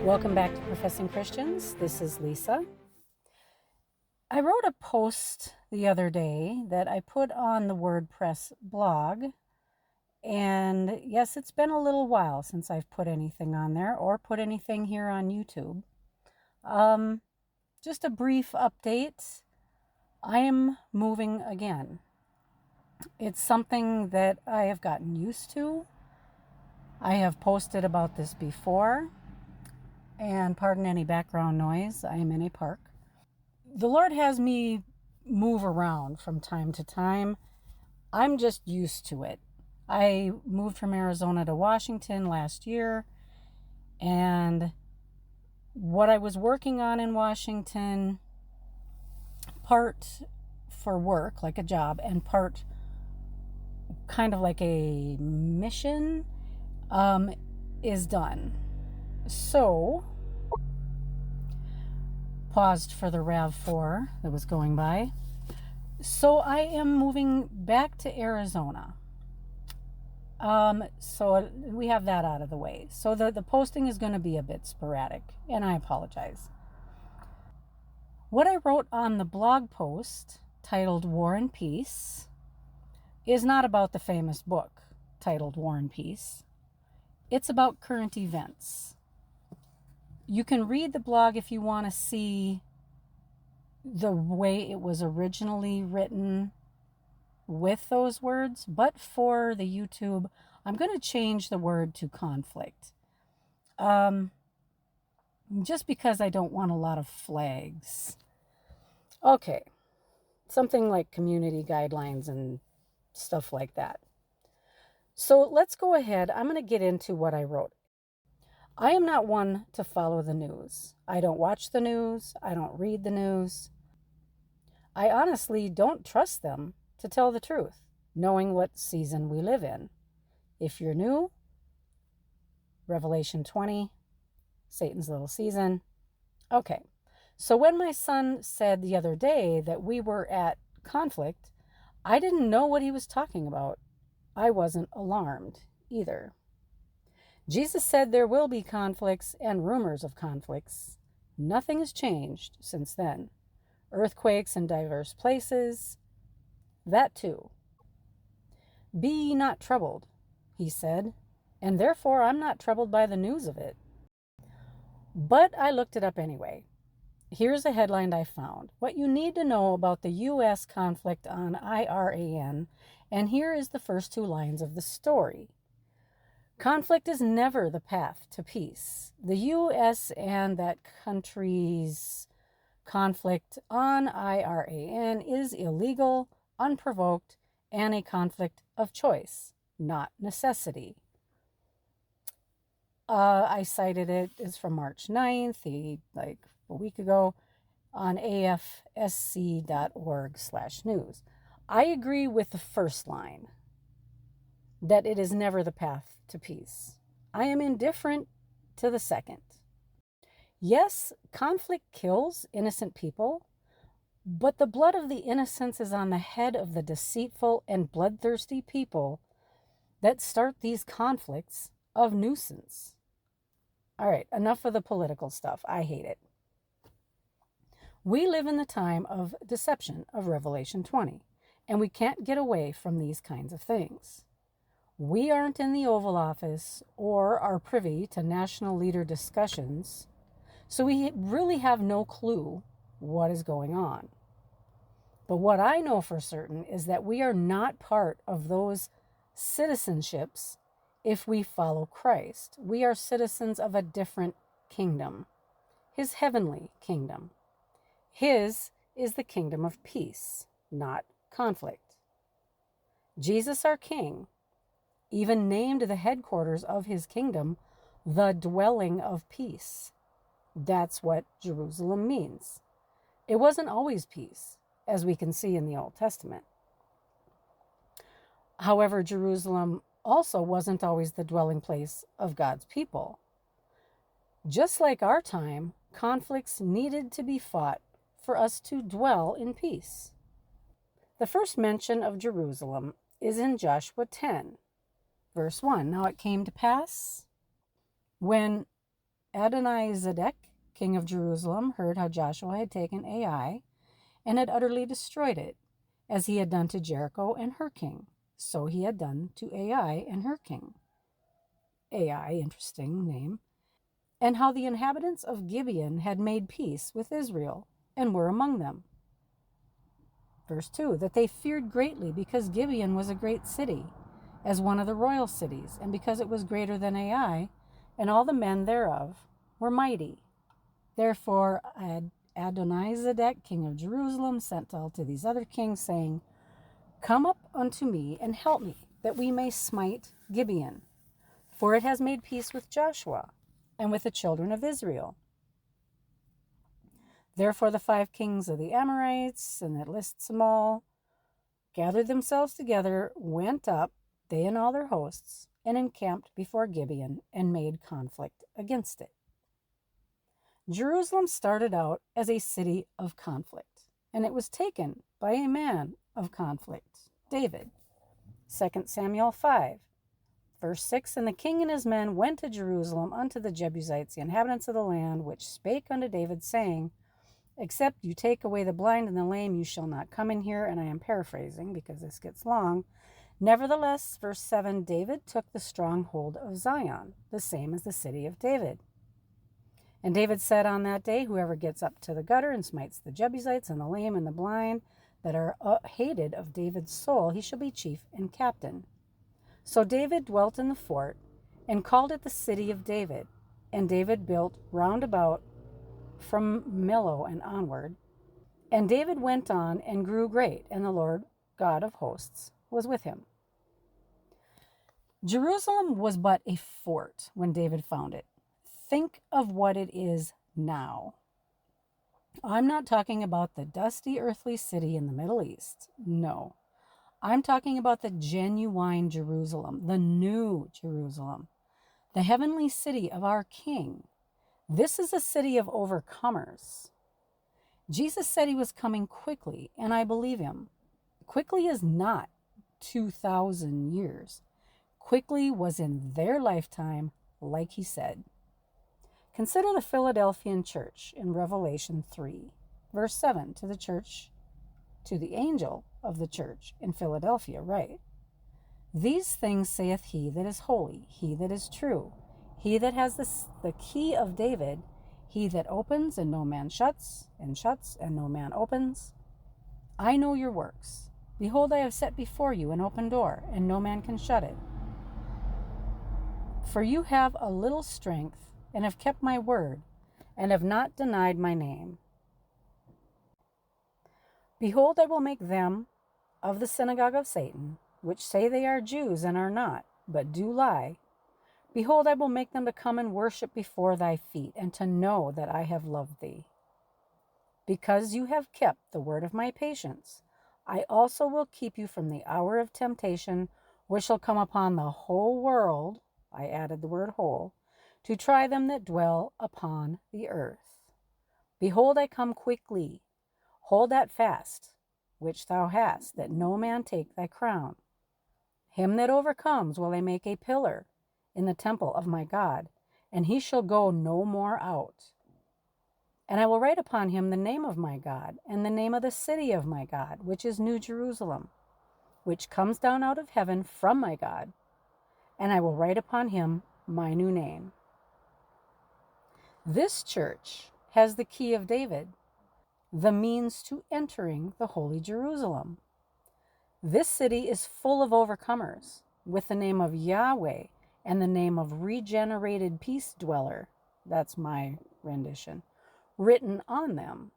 Welcome back to Professing Christians. This is Lisa. I wrote a post the other day that I put on the WordPress blog. And yes, it's been a little while since I've put anything on there or put anything here on YouTube. Just a brief update. I am moving again. It's something that I have gotten used to. I have posted about this before. And pardon any background noise, I am in a park. The Lord has me move around from time to time. I'm just used to it. I moved from Arizona to Washington last year, and what I was working on in Washington, part for work, like a job, and part kind of like a mission, is done. So, paused for the RAV4 that was going by. So I am moving back to Arizona. So we have that out of the way. So the posting is going to be a bit sporadic, and I apologize. What I wrote on the blog post titled War and Peace is not about the famous book titled War and Peace. It's about current events. You can read the blog if you want to see the way it was originally written with those words, but for the YouTube, I'm going to change the word to conflict. Just because I don't want a lot of flags. Okay, something like community guidelines and stuff like that. So let's go ahead. I'm going to get into what I wrote. I am not one to follow the news. I don't watch the news. I don't read the news. I honestly don't trust them, to tell the truth, knowing what season we live in. If you're new, Revelation 20, Satan's little season. Okay, so when my son said the other day that we were at conflict, I didn't know what he was talking about. I wasn't alarmed either. Jesus said there will be conflicts and rumors of conflicts. Nothing has changed since then. Earthquakes in diverse places, that too. Be ye not troubled, he said, and therefore I'm not troubled by the news of it. But I looked it up anyway. Here's a headline I found. What you need to know about the U.S. conflict on Iran, and here is the first two lines of the story. Conflict is never the path to peace. The U.S. and that country's conflict on Iran is illegal, unprovoked, and a conflict of choice, not necessity. I cited it. It's from March 9th, like a week ago, on afsc.org/news. I agree with the first line, that it is never the path to peace. I am indifferent to the second. Yes, conflict kills innocent people, but the blood of the innocents is on the head of the deceitful and bloodthirsty people that start these conflicts of nuisance. All right, enough of the political stuff. I hate it. We live in the time of deception of Revelation 20, and we can't get away from these kinds of things. We aren't in the Oval Office or are privy to national leader discussions, so we really have no clue what is going on. But what I know for certain is that we are not part of those citizenships if we follow Christ. We are citizens of a different kingdom, his heavenly kingdom. His is the kingdom of peace, not conflict. Jesus, our King, even named the headquarters of his kingdom the dwelling of peace. That's what Jerusalem means. It wasn't always peace, as we can see in the Old Testament. However, Jerusalem also wasn't always the dwelling place of God's people. Just like our time, conflicts needed to be fought for us to dwell in peace. The first mention of Jerusalem is in Joshua 10, verse 1. Now it came to pass when Adonizedek, king of Jerusalem, heard how Joshua had taken Ai and had utterly destroyed it, as he had done to Jericho and her king. So he had done to Ai and her king. Ai, interesting name. And how the inhabitants of Gibeon had made peace with Israel and were among them. Verse 2, that they feared greatly because Gibeon was a great city, as one of the royal cities, and because it was greater than Ai, and all the men thereof were mighty. Therefore Adonizedek, king of Jerusalem, sent all to these other kings, saying, Come up unto me and help me, that we may smite Gibeon, for it has made peace with Joshua and with the children of Israel. Therefore the 5 kings of the Amorites, and it lists them all, gathered themselves together, went up, they and all their hosts, and encamped before Gibeon, and made conflict against it. Jerusalem started out as a city of conflict, and it was taken by a man of conflict, David. 2 Samuel 5, verse 6, And the king and his men went to Jerusalem unto the Jebusites, the inhabitants of the land, which spake unto David, saying, Except you take away the blind and the lame, you shall not come in here. And I am paraphrasing because this gets long. Nevertheless, verse 7, David took the stronghold of Zion, the same as the city of David. And David said on that day, Whoever gets up to the gutter and smites the Jebusites and the lame and the blind that are hated of David's soul, he shall be chief and captain. So David dwelt in the fort and called it the city of David. And David built round about from Millo and onward. And David went on and grew great, and the Lord God of hosts was with him. Jerusalem was but a fort when David found it. Think of what it is now. I'm not talking about the dusty earthly city in the Middle East. No. I'm talking about the genuine Jerusalem, the new Jerusalem, the heavenly city of our King. This is a city of overcomers. Jesus said he was coming quickly, and I believe him. Quickly is not 2,000 years. Quickly was in their lifetime, like he said. Consider the Philadelphian church in Revelation 3, verse 7, to the church, to the angel of the church in Philadelphia, right? These things saith he that is holy, he that is true, he that has the key of David, he that opens and no man shuts, and shuts and no man opens. I know your works. Behold, I have set before you an open door, and no man can shut it. For you have a little strength, and have kept my word, and have not denied my name. Behold, I will make them of the synagogue of Satan, which say they are Jews and are not, but do lie. Behold, I will make them to come and worship before thy feet, and to know that I have loved thee. Because you have kept the word of my patience, I also will keep you from the hour of temptation, which shall come upon the whole world, I added the word whole, to try them that dwell upon the earth. Behold, I come quickly. Hold that fast, which thou hast, that no man take thy crown. Him that overcomes will I make a pillar in the temple of my God, and he shall go no more out. And I will write upon him the name of my God, and the name of the city of my God, which is New Jerusalem, which comes down out of heaven from my God, and I will write upon him my new name. This church has the key of David, the means to entering the holy Jerusalem. This city is full of overcomers, with the name of Yahweh and the name of regenerated peace dweller, that's my rendition, written on them.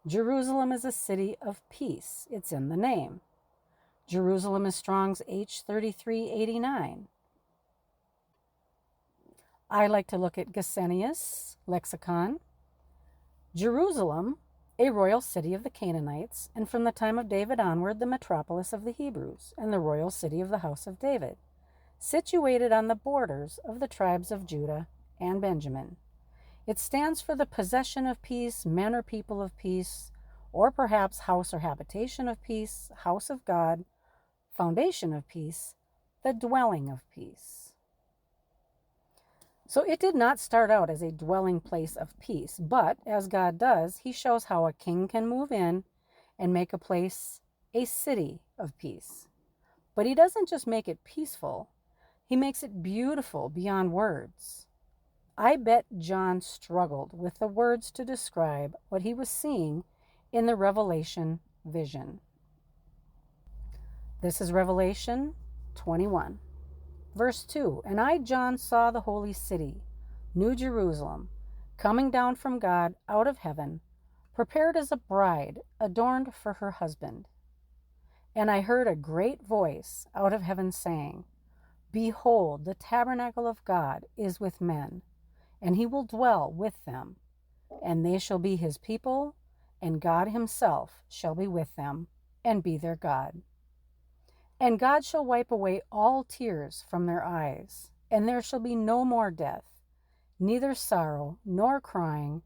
Jerusalem is a city of peace. It's in the name. Jerusalem is Strong's H3389. I like to look at Gesenius lexicon. Jerusalem, a royal city of the Canaanites, and from the time of David onward, the metropolis of the Hebrews, and the royal city of the house of David, situated on the borders of the tribes of Judah and Benjamin. It stands for the possession of peace, men or people of peace, or perhaps house or habitation of peace, house of God, foundation of peace, the dwelling of peace. So it did not start out as a dwelling place of peace, but as God does, he shows how a king can move in and make a place a city of peace. But he doesn't just make it peaceful, he makes it beautiful beyond words. I bet John struggled with the words to describe what he was seeing in the Revelation vision. This is Revelation 21, verse 2. And I, John, saw the holy city, New Jerusalem, coming down from God out of heaven, prepared as a bride adorned for her husband. And I heard a great voice out of heaven saying, Behold, the tabernacle of God is with men, and he will dwell with them, and they shall be his people, and God himself shall be with them, and be their God. And God shall wipe away all tears from their eyes, and there shall be no more death, neither sorrow nor crying,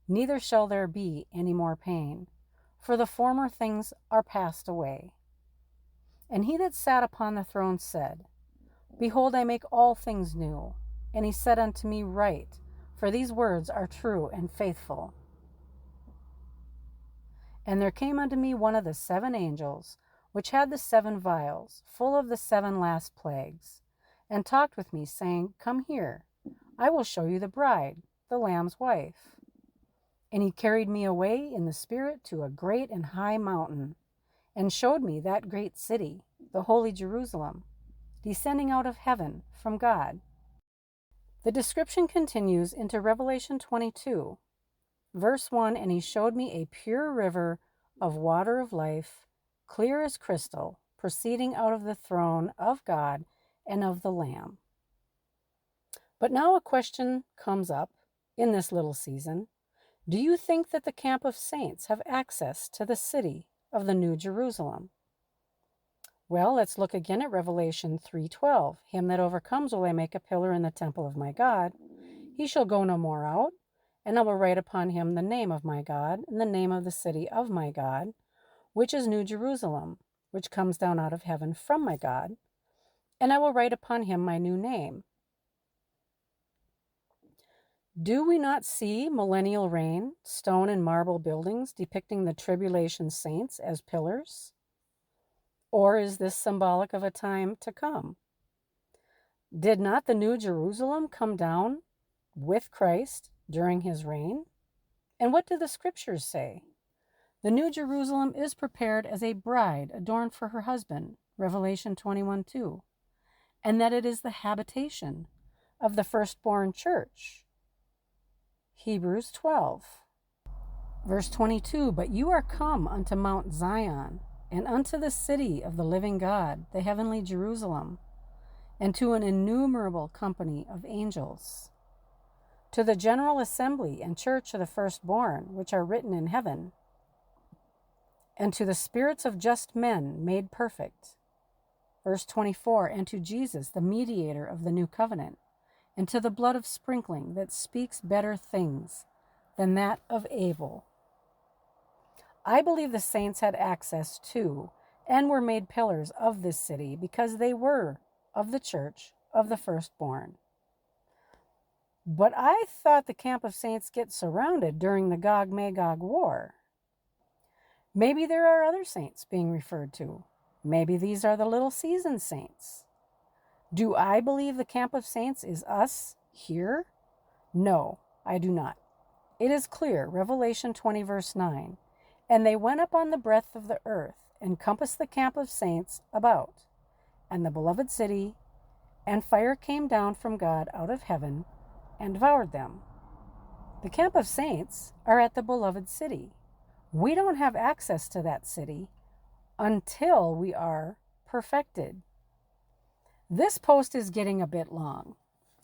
neither shall there be any more pain, for the former things are passed away. And he that sat upon the throne said, Behold, I make all things new. And he said unto me, Write, for these words are true and faithful. And there came unto me one of the 7 angels, which had the 7 vials, full of the 7 last plagues, and talked with me, saying, Come here, I will show you the bride, the Lamb's wife. And he carried me away in the Spirit to a great and high mountain, and showed me that great city, the holy Jerusalem, descending out of heaven from God. The description continues into Revelation 22, verse 1, and he showed me a pure river of water of life, clear as crystal, proceeding out of the throne of God and of the Lamb. But now a question comes up in this little season. Do you think that the camp of saints have access to the city of the New Jerusalem? Well, let's look again at Revelation 3:12. Him that overcomes will I make a pillar in the temple of my God. He shall go no more out, and I will write upon him the name of my God, and the name of the city of my God, which is New Jerusalem, which comes down out of heaven from my God, and I will write upon him my new name. Do we not see millennial reign, stone and marble buildings depicting the tribulation saints as pillars? Or is this symbolic of a time to come? Did not the New Jerusalem come down with Christ during his reign? And what do the scriptures say? The New Jerusalem is prepared as a bride adorned for her husband, Revelation 21:2, and that it is the habitation of the firstborn church, Hebrews 12. Verse 22, But you are come unto Mount Zion, and unto the city of the living God, the heavenly Jerusalem, and to an innumerable company of angels, to the general assembly and church of the firstborn, which are written in heaven, and to the spirits of just men made perfect. Verse 24, And to Jesus, the mediator of the new covenant, and to the blood of sprinkling that speaks better things than that of Abel. I believe the saints had access to and were made pillars of this city because they were of the church of the firstborn. But I thought the camp of saints get surrounded during the Gog-Magog war. Maybe there are other saints being referred to. Maybe these are the little season saints. Do I believe the camp of saints is us here? No, I do not. It is clear, Revelation 20, verse 9, And they went up on the breadth of the earth, and compassed the camp of saints about, and the beloved city, and fire came down from God out of heaven, and devoured them. The camp of saints are at the beloved city. We don't have access to that city until we are perfected. This post is getting a bit long,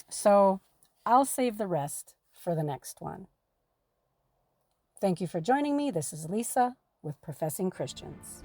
so I'll save the rest for the next one. Thank you for joining me. This is Lisa with Professing Christians.